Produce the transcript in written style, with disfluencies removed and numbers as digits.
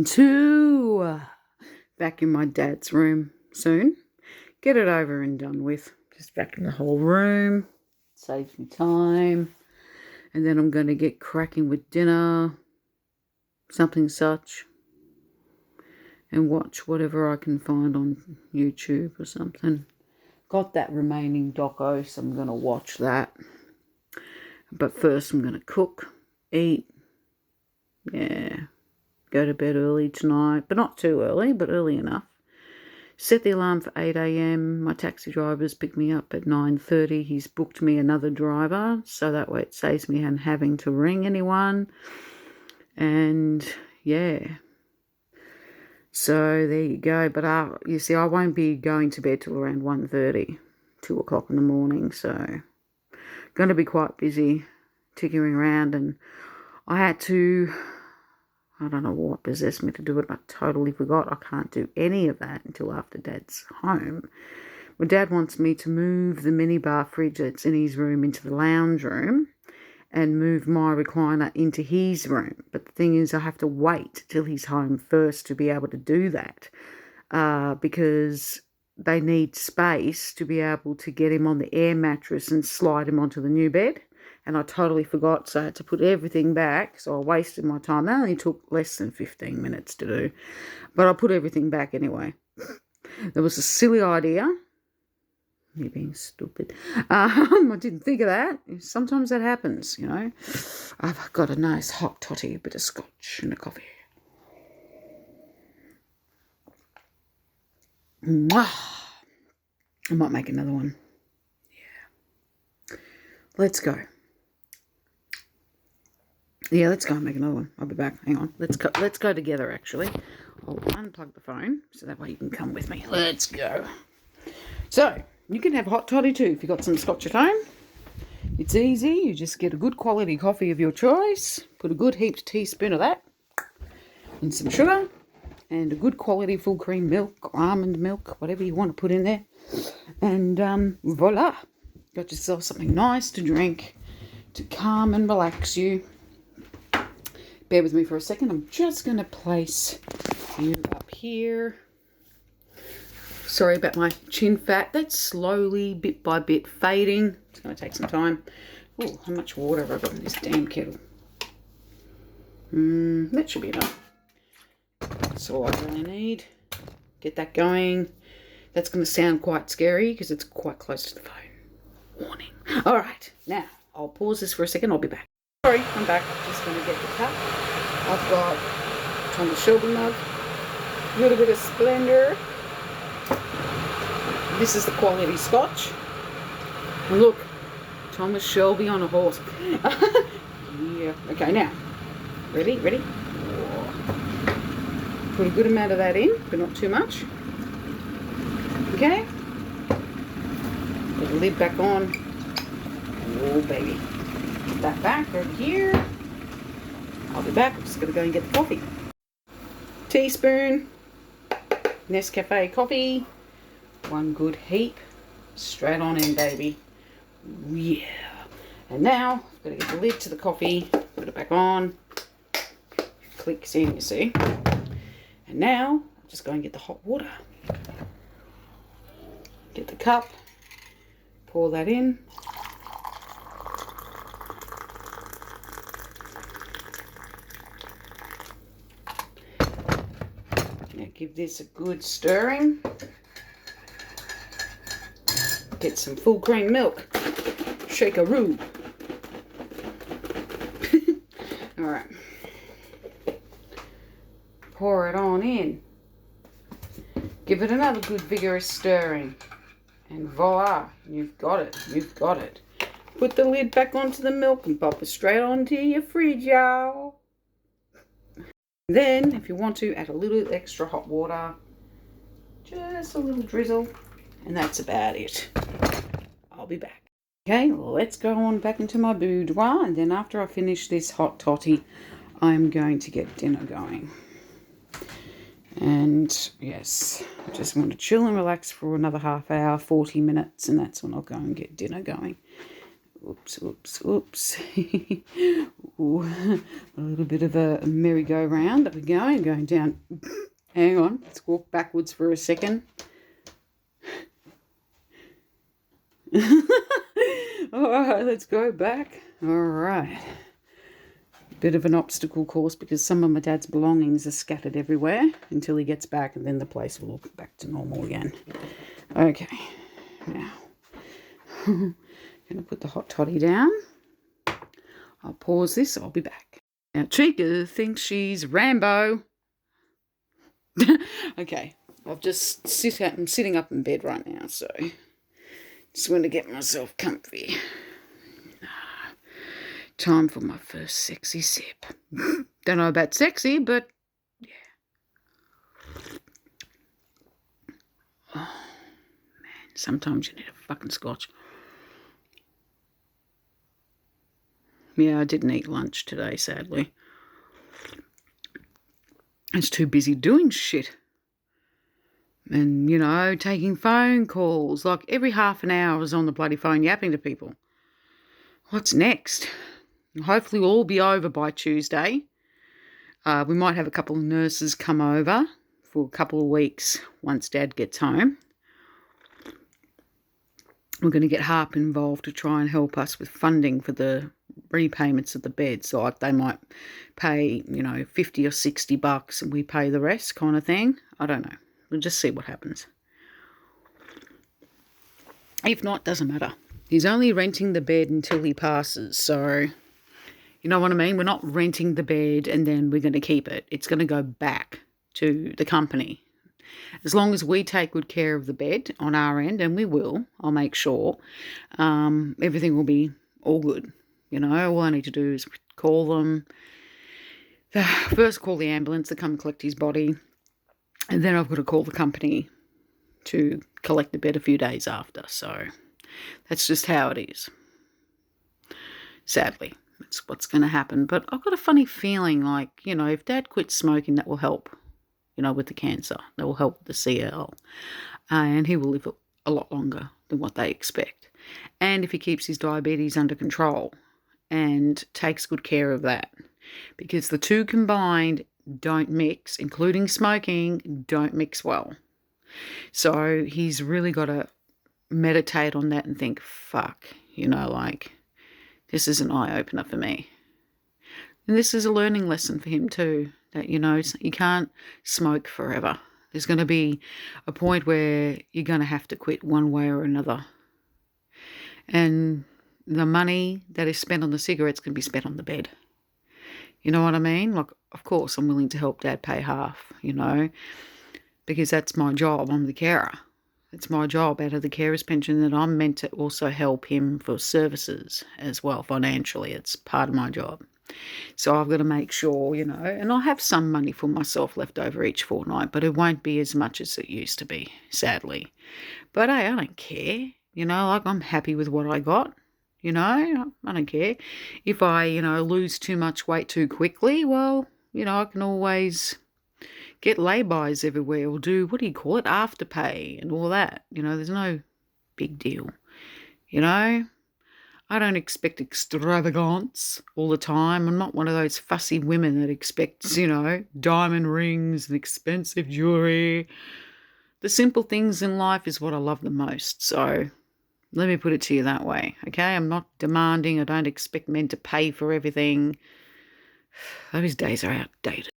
To vacuum my dad's room soon. Get it over and done with. Just vacuum the whole room. Saves me time. And then I'm going to get cracking with dinner. Something such. And watch whatever I can find on YouTube or something. Got that remaining doco, so I'm going to watch that. But first I'm going to cook, eat. Yeah. Go to bed early tonight, but not too early, but early enough. Set the alarm for 8 a.m. My taxi driver's picked me up at 9:30. He's booked me another driver, so that way it saves me having to ring anyone. And yeah, so there you go. But you see, I won't be going to bed till around 1:30, 2 o'clock in the morning. So going to be quite busy tickering around, and I don't know what possessed me to do it. I totally forgot. I can't do any of that until after Dad's home. Well, Dad wants me to move the minibar fridge that's in his room into the lounge room and move my recliner into his room. But the thing is, I have to wait till he's home first to be able to do that because they need space to be able to get him on the air mattress and slide him onto the new bed. And I totally forgot, so I had to put everything back. So I wasted my time. That only took less than 15 minutes to do. But I put everything back anyway. That was a silly idea. Me being stupid. I didn't think of that. Sometimes that happens, you know. I've got a nice hot toddy, a bit of scotch and a coffee. Mwah! I might make another one. Yeah. Let's go. Yeah, let's go and make another one. I'll be back. Hang on. Let's go together, actually. I'll unplug the phone so that way you can come with me. Let's go. So, you can have hot toddy too if you've got some scotch at home. It's easy. You just get a good quality coffee of your choice. Put a good heaped teaspoon of that and some sugar and a good quality full cream milk, almond milk, whatever you want to put in there. And voila. Got yourself something nice to drink to calm and relax you. Bear with me for a second. I'm just going to place you up here. Sorry about my chin fat. That's slowly, bit by bit, fading. It's going to take some time. Oh, how much water have I got in this damn kettle? That should be enough. That's all I really need. Get that going. That's going to sound quite scary because it's quite close to the phone. Warning. All right. Now, I'll pause this for a second. I'll be back. Sorry, I'm back. Just going to get the cup. I've got Thomas Shelby mug, a little bit of Splendor. This is the quality scotch. And look, Thomas Shelby on a horse. Yeah. Okay, now, ready? Put a good amount of that in, but not too much. Okay. Put the lid back on. Oh, baby. Put that back over here. I'll be back. I'm just going to go and get the coffee. Teaspoon. Nescafe coffee. One good heap. Straight on in, baby. Yeah. And now, I've got to get the lid to the coffee. Put it back on. Clicks in, you see. And now, I'm just going to get the hot water. Get the cup. Pour that in. Now give this a good stirring. Get some full cream milk. Shake-a-roo. Alright. Pour it on in. Give it another good vigorous stirring. And voila, you've got it. Put the lid back onto the milk and pop it straight onto your fridge, y'all. Then, if you want to, add a little extra hot water. Just a little drizzle. And that's about it. I'll be back. Okay, let's go on back into my boudoir. And then after I finish this hot toddy, I'm going to get dinner going. And yes, I just want to chill and relax for another half hour, 40 minutes. And that's when I'll go and get dinner going. Oops, oops, oops. Ooh, a little bit of a merry-go-round. Up we go, going down. Hang on, let's walk backwards for a second. All right, let's go back. All right. Bit of an obstacle course because some of my dad's belongings are scattered everywhere until he gets back, and then the place will look back to normal again. Okay, now I'm going to put the hot toddy down. I'll pause this. I'll be back. Now, Chica thinks she's Rambo. Okay, I'm sitting up in bed right now, so just want to get myself comfy. Time for my first sexy sip. Don't know about sexy, but yeah. Oh, man, sometimes you need a fucking scotch. Yeah, I didn't eat lunch today, sadly. I was too busy doing shit. And, taking phone calls. Like every half an hour I was on the bloody phone yapping to people. What's next? Hopefully we'll all be over by Tuesday. We might have a couple of nurses come over for a couple of weeks once Dad gets home. We're going to get HARP involved to try and help us with funding for the repayments of the beds. So like they might pay, $50 or $60 and we pay the rest kind of thing. I don't know. We'll just see what happens. If not, doesn't matter. He's only renting the bed until he passes. So, you know what I mean? We're not renting the bed and then we're going to keep it. It's going to go back to the company. As long as we take good care of the bed on our end, and we will, I'll make sure, everything will be all good. All I need to do is call them. First call the ambulance to come collect his body. And then I've got to call the company to collect the bed a few days after. So that's just how it is. Sadly, that's what's going to happen. But I've got a funny feeling like, if Dad quits smoking, that will help, with the cancer. That will help the CL. And he will live a lot longer than what they expect. And if he keeps his diabetes under control and takes good care of that. Because the two combined don't mix, including smoking, don't mix well. So he's really got to meditate on that and think, fuck, this is an eye-opener for me. And this is a learning lesson for him too, that, you can't smoke forever. There's going to be a point where you're going to have to quit one way or another. And the money that is spent on the cigarettes can be spent on the bed. You know what I mean? Like, of course, I'm willing to help Dad pay half, because that's my job. I'm the carer. It's my job out of the carer's pension that I'm meant to also help him for services as well financially. It's part of my job. So I've got to make sure, and I'll have some money for myself left over each fortnight, but it won't be as much as it used to be, sadly. But hey, I don't care. I'm happy with what I got. I don't care. If I, lose too much weight too quickly, well, I can always get lay-bys everywhere or do, afterpay and all that. There's no big deal. I don't expect extravagance all the time. I'm not one of those fussy women that expects, diamond rings and expensive jewelry. The simple things in life is what I love the most. So let me put it to you that way, okay? I'm not demanding. I don't expect men to pay for everything. Those days are outdated.